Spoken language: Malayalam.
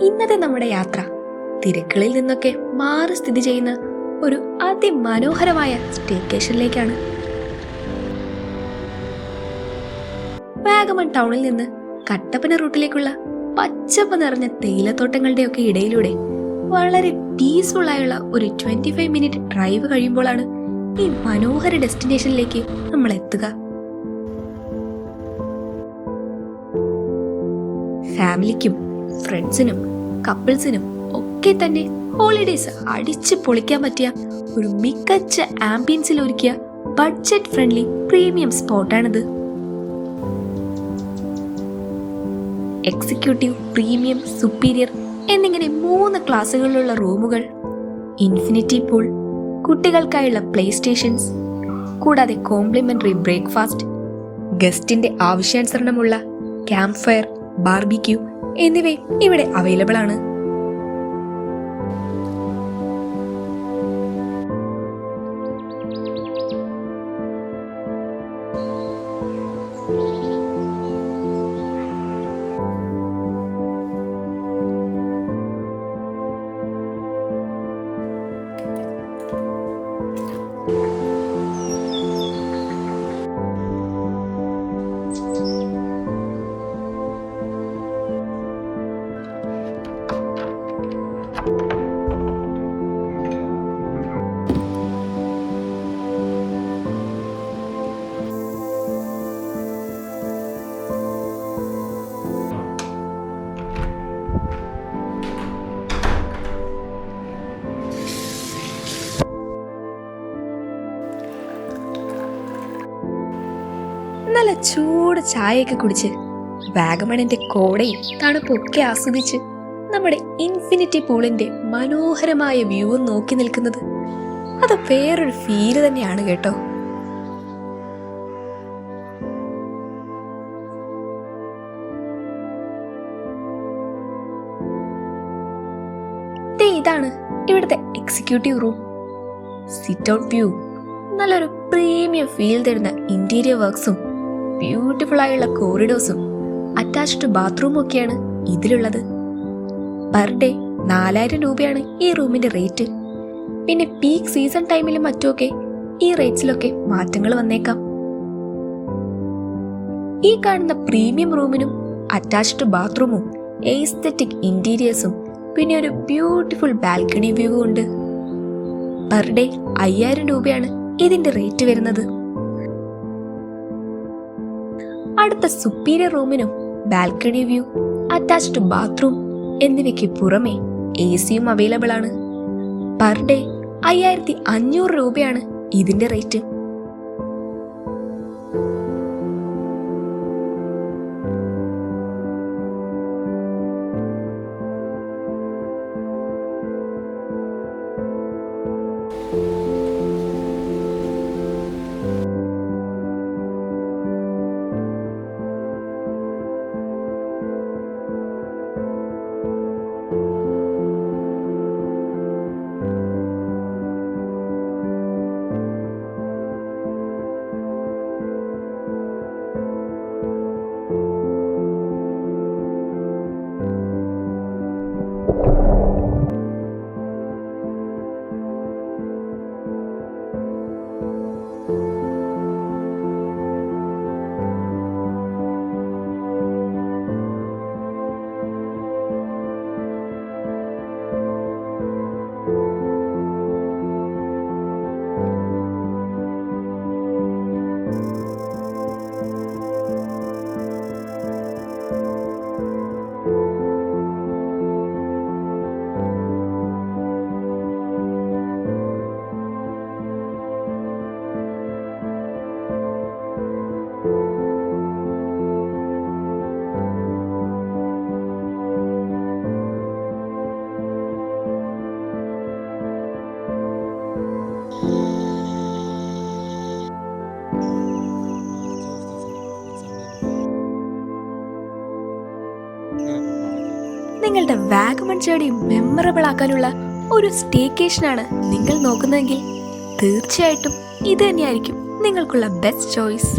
ഇന്നത്തെ നമ്മുടെ യാത്ര തിരക്കുകളിൽ നിന്നൊക്കെ മാറി സ്ഥിതി ചെയ്യുന്ന ഒരു അതിമനോഹരമായ സ്റ്റേക്കേഷനിലേക്കാണ്. വാഗമൺ ടൗണിൽ നിന്ന് കട്ടപ്പന റൂട്ടിലേക്കുള്ള പച്ചപ്പ് നിറഞ്ഞ തേയിലത്തോട്ടങ്ങളുടെയൊക്കെ ഇടയിലൂടെ വളരെ പീസ്ഫുൾ ആയുള്ള ഒരു 25 മിനിറ്റ് ഡ്രൈവ് കഴിയുമ്പോഴാണ് ഈ മനോഹര ഡെസ്റ്റിനേഷനിലേക്ക് നമ്മൾ എത്തുക. ഫാമിലിക്കും ഫ്രണ്ട്സിനും കപ്പിൾസിനും ഒക്കെ തന്നെ ഹോളിഡേസ് അടിച്ചു പൊളിക്കാൻ പറ്റിയ ഒരു മികച്ച ആംബിയൻസിൽ ഒരുക്കിയ ബഡ്ജറ്റ് ഫ്രണ്ട്ലി പ്രീമിയം സ്പോട്ടാണിത്. എക്സിക്യൂട്ടീവ്, പ്രീമിയം, സുപ്പീരിയർ എന്നിങ്ങനെ 3 ക്ലാസുകളിലുള്ള റൂമുകൾ, ഇൻഫിനിറ്റി പൂൾ, കുട്ടികൾക്കായുള്ള പ്ലേ സ്റ്റേഷൻസ്, കൂടാതെ കോംപ്ലിമെന്ററി ബ്രേക്ക്ഫാസ്റ്റ്, ഗസ്റ്റിന്റെ ആവശ്യാനുസരണമുള്ള ക്യാമ്പ് ഫയർ, ബാർബിക്യൂ എന്നിവയും ഇവിടെ അവൈലബിൾ ആണ്. നല്ല ചൂട് ചായയൊക്കെ കുടിച്ച് വാഗമണിന്റെ കോടയും തണുപ്പൊക്കെ ആസ്വദിച്ച് നമ്മുടെ ഇൻഫിനിറ്റി പൂളിന്റെ മനോഹരമായ വ്യൂ നോക്കി നിൽക്കുന്നത് അത് വേറൊരു ഫീല് തന്നെയാണ് കേട്ടോ. ഇതാണ് ഇവിടുത്തെ executive room. Sit out view, നല്ലൊരു പ്രീമിയം ഫീൽ തരുന്ന ഇന്റീരിയർ വർക്ക്സും ബ്യൂട്ടിഫുൾ ആയുള്ള കോറിഡോഴ്സും അറ്റാച്ച്ഡ് ബാത്റൂമും ഒക്കെയാണ് ഇതിലുള്ളത്. പെർ ഡേ 4000 രൂപയാണ് ഈ റൂമിന്റെ റേറ്റ്. പിന്നെ പീക്ക് സീസൺ ടൈമിലും മറ്റുമൊക്കെ ഈ റേറ്റ്സിലൊക്കെ മാറ്റങ്ങൾ വന്നേക്കാം. ഈ കാണുന്ന പ്രീമിയം റൂമിനും അറ്റാച്ച്ഡ് ബാത്റൂമും എസ്തെറ്റിക് ഇന്റീരിയേഴ്സും പിന്നെ ഒരു ബ്യൂട്ടിഫുൾ ബാൽക്കണി വ്യൂ ഉണ്ട്. പെർ ഡേ 5000 രൂപയാണ് ഇതിന്റെ റേറ്റ് വരുന്നത്. അടുത്ത സുപ്പീരിയർ റൂമിനും ബാൽക്കണി വ്യൂ, അറ്റാച്ച്ഡ് ബാത്റൂം എന്നിവയ്ക്ക് പുറമെ AC-യും അവൈലബിൾ ആണ്. പെർ ഡേ 5500 രൂപയാണ് ഇതിന്റെ റേറ്റ്. നിങ്ങളുടെ വാഗമൺ ജേർണി മെമ്മറബിൾ ആക്കാനുള്ള ഒരു സ്റ്റേക്കേഷനാണ് നിങ്ങൾ നോക്കുന്നതെങ്കിൽ തീർച്ചയായിട്ടും ഇത് തന്നെയായിരിക്കും നിങ്ങൾക്കുള്ള ബെസ്റ്റ് ചോയ്സ്.